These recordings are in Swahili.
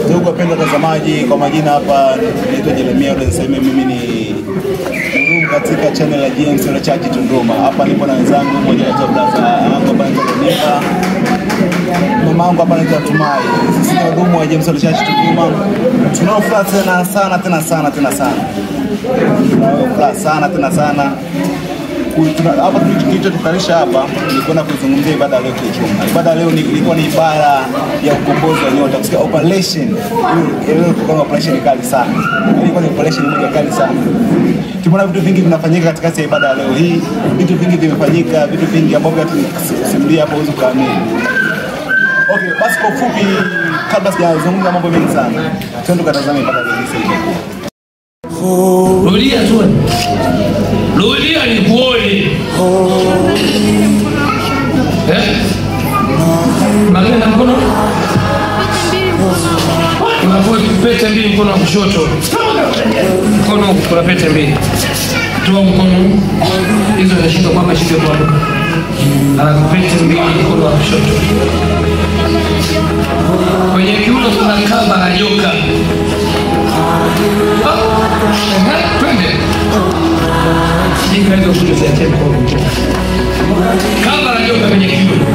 Ndugu wapendwa watazamaji, kwa majina hapa naitwa Jeremia, ndio niseme mimi ni mhudumu katika channel ya GMC Church Tunduma. Hapa nipo na wenzangu, mmoja anaitwa brother yangu hapa anaitwa Nipa. Mama yangu hapa anaitwa Tumai. Sisi ni wahudumu wa GMC Church Tunduma. Tunaofuraha tena sana. Tunaofuraha sana. Hapa kilichotutanisha hapa ni kwenda kuzungumzia ibada leo kiujumla. Ibada leo ilikuwa ni ibada ya ukombozi wa nyota. Kusikia operation. Leo kwa operation kali sana. Ilikuwa ni operation moja kali sana. Tumeona vitu vingi vinafanyika katikati ya ibada leo hii. Vitu vingi vimefanyika, vitu vingi ambavyo hata kusimulia hapo uwezo kamili. Okay, basi kwa ufupi kabla sijazungumza mambo mengi sana. Twende tukatazame ibada leo hii. Rudia tu. Rudia ni kuone. Magenda mkono. Unakuwa pete mbili mkono wa kushoto. Mkono kuna pete mbili. Toa mkono. Hizo zinashika kwamba shike kwa hapo. Ana pete mbili mkono wa kushoto. Kwenye kiuno kuna kamba la joka. Twende. Shika hizo kutoka tempo. Kamba la joka kwenye kiuno.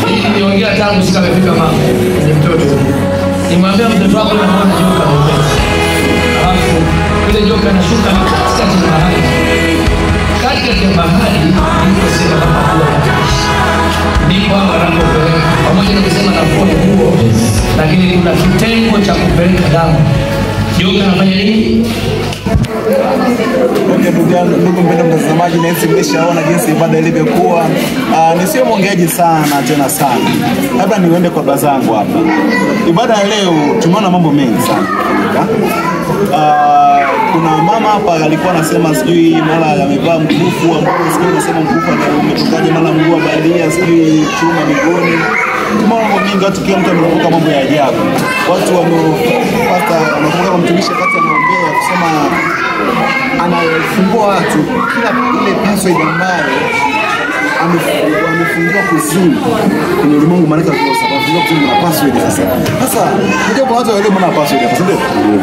Hii niongea tangu sikamefika mama. Ni mtoto. Nimwambia mtoto wako anaona joka. Alafu ile joka inashuka katikati ya bahari. Katikati ya bahari ndipo sema kama kwa. Ndipo wanapopeleka. Pamoja na kusema na kwa huo, lakini kuna kitengo cha kupeleka damu. Joka anafanya nini? Okay, ndugu mpendwa mtazamaji, na hisi mmeshaona jinsi ibada ilivyokuwa. Nisio mwongeaji sana. Labda niende kwa bazangu hapa. Ibada ya leo tumeona mambo mengi sana. Kuna mama hapa alikuwa anasema sijui mara amevaa mkufu ambao sijui anasema mkufu umetokaje, mara mguu wa bandia sijui chuma miguuni. Mambo mengi, watu kila mtu anavuka mambo ya ajabu. Watu wanakumbuka mtumishi wakati anaongea kusema anafungua watu kila ile password ambayo amefungua kuzimu kwenye ulimwengu, maana kwa sababu kuna password sasa. Unajua kuna watu wale mna password hapa, ndio?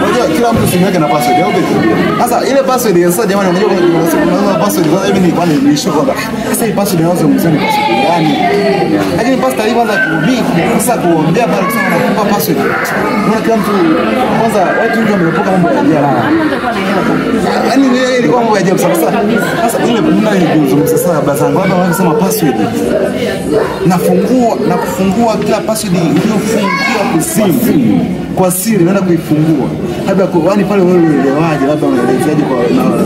Unajua kila mtu simu yake na password au vipi? Sasa ile password sasa jamani, unajua kuna password sasa hivi ni kwani ni shoga. Sasa hii password inaanza kumsema password gani? Lakini pastor alianza kuhubiri sasa kuombea pale kusema nakupa password. Unaona kila mtu kwanza watu wengi wamepoka mambo ya ajabu. Yaani ile ilikuwa mambo ya ajabu sasa. Sasa ile mnayozungumza sasa bazangu hapa wanasema password. Na kufungua kila password iliyofungiwa kusimu kwa siri naenda kuifungua. Labda kwa wani pale wewe uelewaje, labda unaelezaje kwa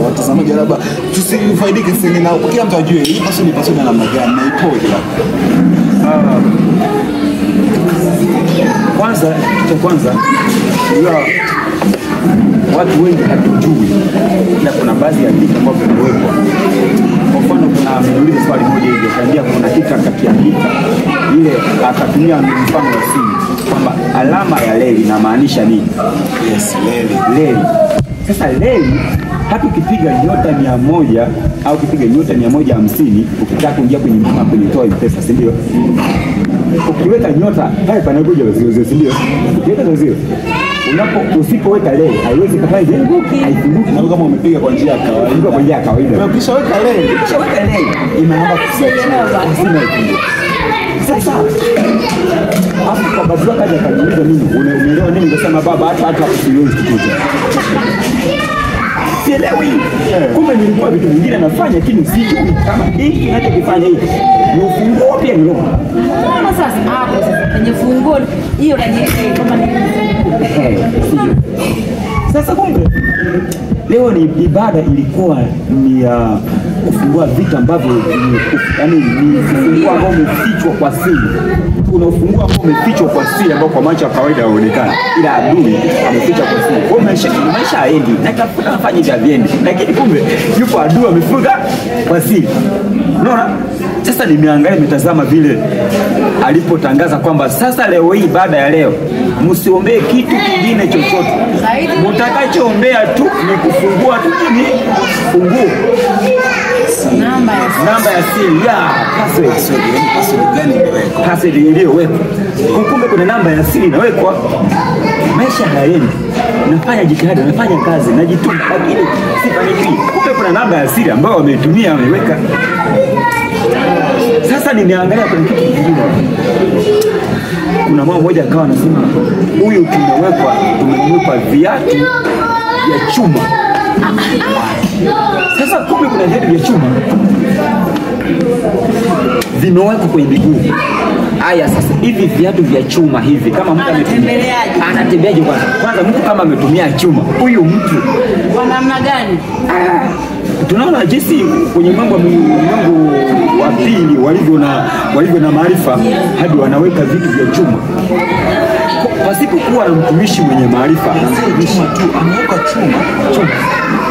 watazamaji, labda tusifaidike sisi na kila mtu ajue hii password na namna gani na ipoje labda. Kwanza watu wengi hatujui, ila kuna baadhi ya vitu ambavyo vimewekwa. Kwa mfano kuna mniuliza swali moja hivi, akaambia kuna kitu akakiandika ile, akatumia mfano wa simu kwamba alama ya leli inamaanisha nini? Yes, leli. Sasa leli hata ukipiga nyota 100 au ukipiga nyota 150 ukitaka kuingia kwenye mlima kwenye toa M-Pesa, si ndio? Ukiweka nyota pale panakuja zile, si ndio? Ukiweka zile usipoweka lei haiwezi kufanya haifunguki. Na kama umepiga kwa njia ya kawaida. Ukishaweka lei inaanza kusema sasa hapo kwa baadhi wakaja kaniuliza mimi unaelewa nini? Ngasema baba hata siwezi kukuja. Sielewi. Kumbe nilikuwa vitu vingine nafanya lakini sijui kama hiki kinachokifanya hiki. Ni ufunguo pia ni roho. Sasa hapo kwenye funguo hiyo najielewa kama ni sasa kumbe leo ni ibada ilikuwa ni kufungua vitu ambavyo yani ni kufungua ambao umefichwa kwa siri. Kuna ufungua ambao umefichwa kwa siri ambao kwa macho ya kawaida haonekani, ila adui ameficha kwa siri. Kwa maisha haendi na tafuta nafanya hivi viendi, lakini kumbe yupo adui amefunga kwa siri. Unaona? Sasa nimeangalia nimetazama vile alipotangaza kwamba sasa leo hii baada ya leo msiombee kitu kingine chochote. Mtakachoombea tu ni kufungua tu nini? Funguo. Namba ya siri ya password gani imewekwa? Password iliyowekwa. Kumbe kuna namba ya siri inawekwa. Maisha hayaendi. Nafanya jitihada, nafanya kazi, najituma, lakini sifanikiwi. Kumbe kuna namba ya siri ambayo wametumia, wameweka. Sasa nimeangalia kwenye kitu kingine. Kuna mama mmoja akawa anasema huyu tumewekwa viatu vya chuma. Sasa kumbe kuna viatu vya chuma vimewekwa kwenye miguu. Haya sasa hivi viatu vya chuma hivi kama mtu anatembeaje kwanza mtu kama ametumia chuma, huyu mtu kwa namna gani? Tunaona jinsi kwenye mambo wa pili walivyo na maarifa hadi wanaweka vitu vya chuma. Pasipokuwa na mtumishi mwenye maarifa, mtumishi tu ameweka chuma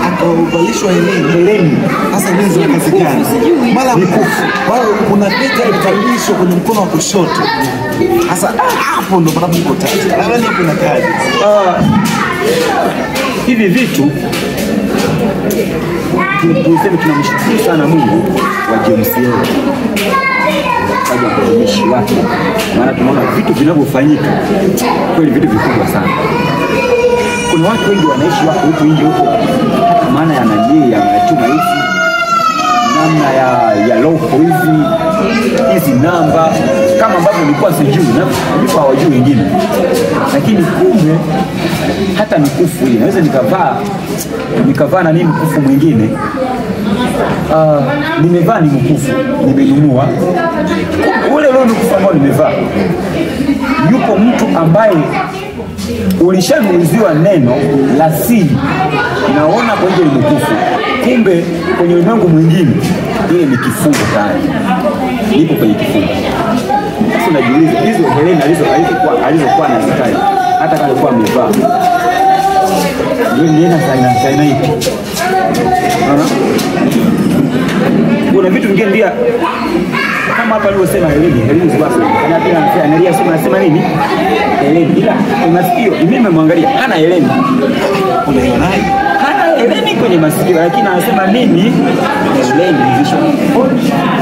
akavalishwa heleni. Sasa hizi zina kazi gani? Mara mkufu wao kuna pete imevalishwa kwenye mkono wa kushoto. Sasa hapo ndo panapo tatizo. Nadhani kuna kazi. Hivi vitu tuseme tunamshukuru sana Mungu wa James kaja kwa umishi wake, maana tunaona vitu vinavyofanyika kweli vitu vikubwa sana. Kuna watu wengi wanaishi wako huko nje huko, maana ya nani ya chuma hizi, namna ya loko hizi namba kama ambavyo nilikuwa sijui na nilikuwa hawajui wengine, lakini kumbe hata mikufu hii naweza nikavaa na nini mkufu mwingine. Nimevaa ni mkufu, nimenunua ule mkufu ambao nimevaa. Yupo mtu ambaye ulishanunuziwa neno la siri, naona kwa nje ni mkufu, kumbe kwenye ulimwengu mwingine ile ni kifungo tayari, ipo kwenye kifungo. Sasa najiuliza hizo helena alizokuwa anazitaja hata kama alikuwa amevaa ndio aina ipi? Kuna vitu vingine ndia kama hapa alivyosema heleni zibasa. Anasema nini? Heleni. Ila masikio mimi nimemwangalia hana heleni. Unaiona naye? Hana heleni kwenye masikio, lakini anasema nini? Heleni visho.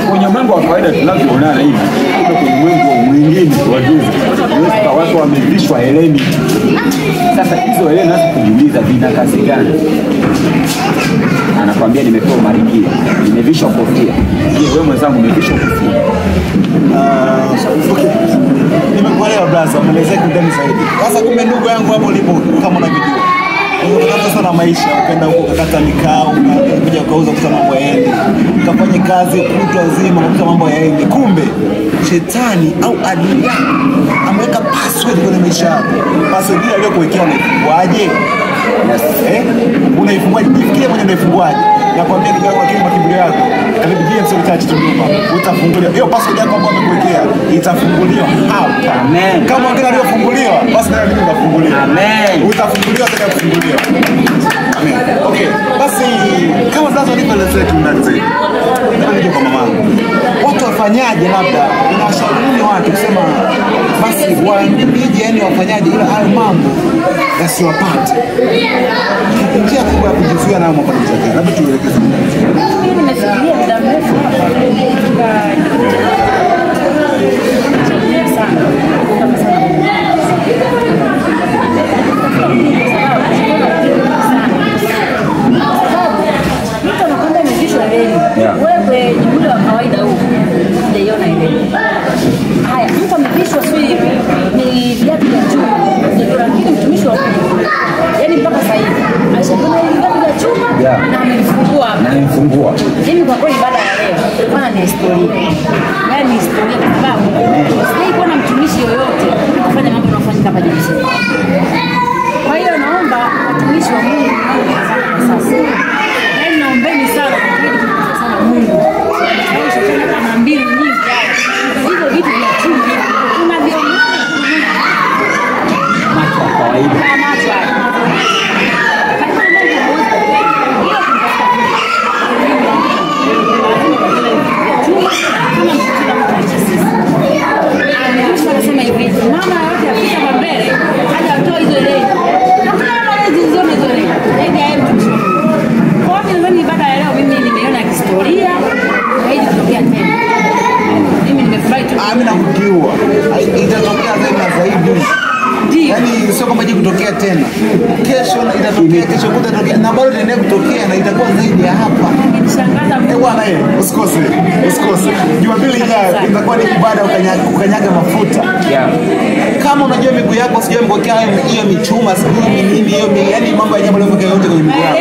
Kwenye mambo ya kawaida tunavyoonana hivi, kwenye mwengo mwingine wa juzi. Watu wamevishwa heleni. Sasa hizo heleni hasa kujiuliza vina kazi gani? Anakuambia nimepewa marikia, nimevishwa kofia. Je, wewe mwenzangu umevishwa kofia? Okay. Nimekuelewa brother, umeelezea kindani zaidi. Sasa kumbe ndugu yangu hapo ulipo kama unavyojua. Unataka sana maisha, ukaenda huko ukakata mikao, ukaja ukauza kuta mambo yaende. Ukafanya kazi kutwa nzima kuta mambo yaende. Kumbe shetani au adui ameweka password kwenye maisha yako. Password ile aliyokuwekea unaifunguaje? Unaifunguaje? Jifikirie mwenye unaifunguaje? Nakwambia ndugu yangu akimba kiburi yako. Karibu James utaacha tunyuma. Utafunguliwa. Hiyo password yako ambayo amekuwekea itafunguliwa hapa. Amen. Kama ngine aliyofunguliwa, basi nawe mimi nitafunguliwa. Amen. Utafunguliwa tena kufunguliwa. Amen. Okay. Basi kama sasa nipeleze kindani zaidi. Ndio nije kwa mamangu. Watu wafanyaje labda unawashauri watu kusema basi waambie yani wafanyaje ila hayo mambo yasiwapate. Njia kubwa ya kujizuia na mambo kama labda tuelekeze. Mimi nimefikiria muda mrefu mtu anakwenda imevishwa heleni. Wewe ni muda wa kawaida huu hujaiona heleni. Haya, mtu amevishwa sijui ni viatu vya chuma, lakini mtumishi wa Mungu yaani mpaka sasa hivi ashaona hivi viatu vya chuma na amefungua. Mimi kwa kweli baada ya leo bwana ni historia. Yaani historia kwa sababu sijai kuona mtumishi yoyote kufanya mambo yanayofanyika hapa James. Kwa hiyo naomba watumishi wa Mungu sasa. Yaani naombeni sana sana Mungu. Kwa shetani kama mbili nyingi hapa. Hivyo vitu vya chuma tunaviona Macho ya kawaida. tena. Kesho itatokea, kesho kutatokea na bado itaendelea kutokea na itakuwa zaidi ya hapa. Bwana usikose. Jumapili ijayo itakuwa ni ibada ukanyaga mafuta. Kama unajua miguu yako sijui mgokea hiyo michuma, sijui nini hiyo, yani mambo ya jambo yote kwenye miguu yako.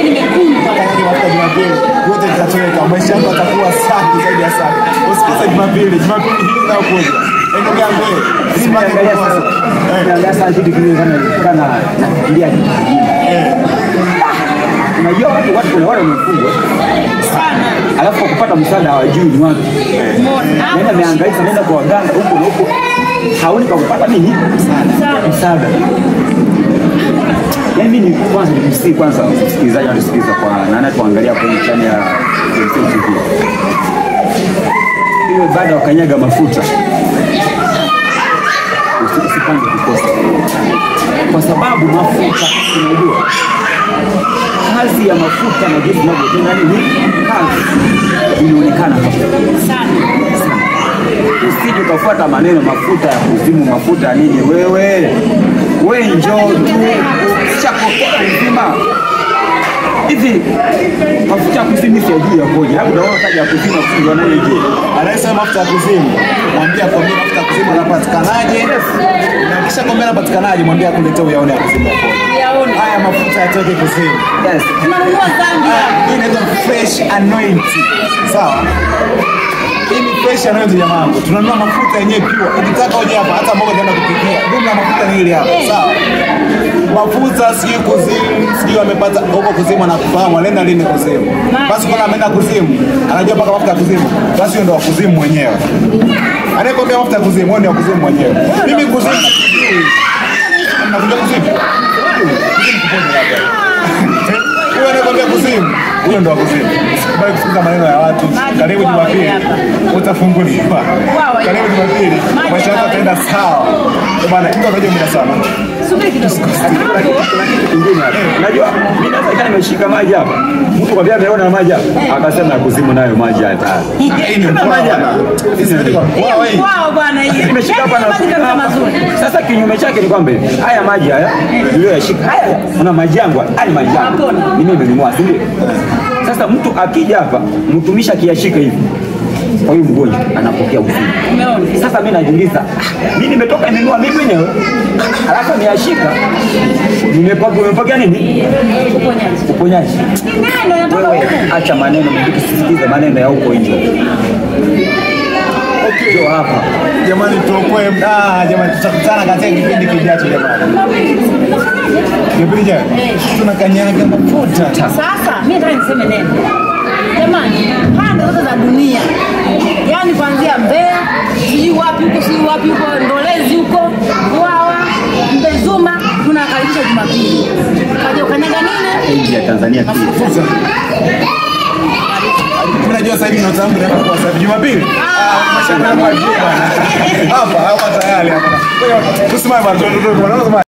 Kanyaga mafuta Jumapili. Yote itatoweka. Maisha yako yatakuwa safi zaidi ya safi. Usikose Jumapili hii ndio kuja. Ndio gango wewe. Ndio sasa kitu kile kana nafikiria kitu kingine. Unajua watu kuna wale wamefungwa sana. Alafu kupata msaada hawajui ni wapi. Nenda amehangaika nenda kwa waganga huko na huko. Haoni pa kupata nini? Msaada. Yaani mimi kwanza msikilizaji anasikiliza kwa nani tuangalia kwenye channel ya TV. Hiyo baada ya kanyaga mafuta. Usipange kukosa. Kwa sababu mafuta unajua kazi ya mafuta na jinsi inavyotenda nini? Kazi inaonekana sana. Usije ukafuata maneno mafuta ya kuzimu, mafuta nini wewe njoo tu chakokea nzima. Hivi mafuta ya kuzimu sijui yakoje. Labda wao kaja kuzimu kufunga nani je? Anasema mafuta ya kuzimu. Mwambie kwa mimi mafuta ya kuzimu yanapatikanaje? Na kisha kwambia yanapatikanaje, mwambie akuletee uyaone ya kuzimu hapo. Yaone. Haya mafuta yatoke kuzimu. Yes. Tunanunua Zambia. Hii inaitwa fresh anointing. Sawa? Hii ni fresh anointing ya mambo. Tunanunua mafuta yenyewe pure. Ukitaka uje hapa hata mboga zinaenda kupikia. Jumla mafuta ni ile hapa. Sawa? Mafuta sijui kuzimu, sijui amepata huko kuzimu anakufahamu, anaenda lini kuzimu. Basi kama ameenda kuzimu, anajua mpaka mafuta ya kuzimu. Basi hiyo ndio wa kuzimu mwenyewe. Anayekwambia mafuta ya kuzimu, huyo ndio wa kuzimu mwenyewe. Mimi kuzimu nakuja kuzimu. Kuzimu kuponya labda. Huyo anayekwambia kuzimu, huyo ndio wa kuzimu. Bali kusikiza maneno ya watu. Karibu Jumapili utafunguliwa. Karibu Jumapili maisha yako yataenda sawa. Bwana, ndio unajua mimi sana. Subiri kidogo. Unajua mimi naweza nimeshika maji hapa. Mtu kwambia ameona maji hapa. Akasema ya kuzimu nayo maji hata. Hii ni maji hapa. Wao bwana hiyo. Nimeshika hapa na sasa kinyume chake ni kwamba haya maji haya ndio yashika. Haya una maji yangu, haya maji yangu. Mimi nimenunua, si ndio? Sasa mtu akija hapa, mtumisha kiashika hivi. Kwa hiyo mgonjwa anapokea uzima. Umeona? Sasa mimi najiuliza, mimi nimetoka nimenunua mimi mwenyewe. Alafu niashika. Nimepokea nini? Uponyaji. Neno yanatoka huko. Acha maneno mengi, sisikize maneno ya huko nje. Ndio hapa. Jamani tuokoe jamani tutakutana katika kipindi kijacho jamani. Kipindi kijacho. Tunakanyaga mafuta. Sasa mimi nataka niseme neno. Jamani, pande zote za dunia. Yaani kuanzia Mbeya, sijui wapi huko, Ndolezi huko, Wawa, Mbezuma, tunakaribisha Jumapili. Kaja ukanyaga nini? Nchi ya Tanzania pia. Mimi najua sasa hivi natambu na kwa sababu Jumapili. Mashaka na maji bwana. Hapa tayari hapa. Tusimame bwana, tunaona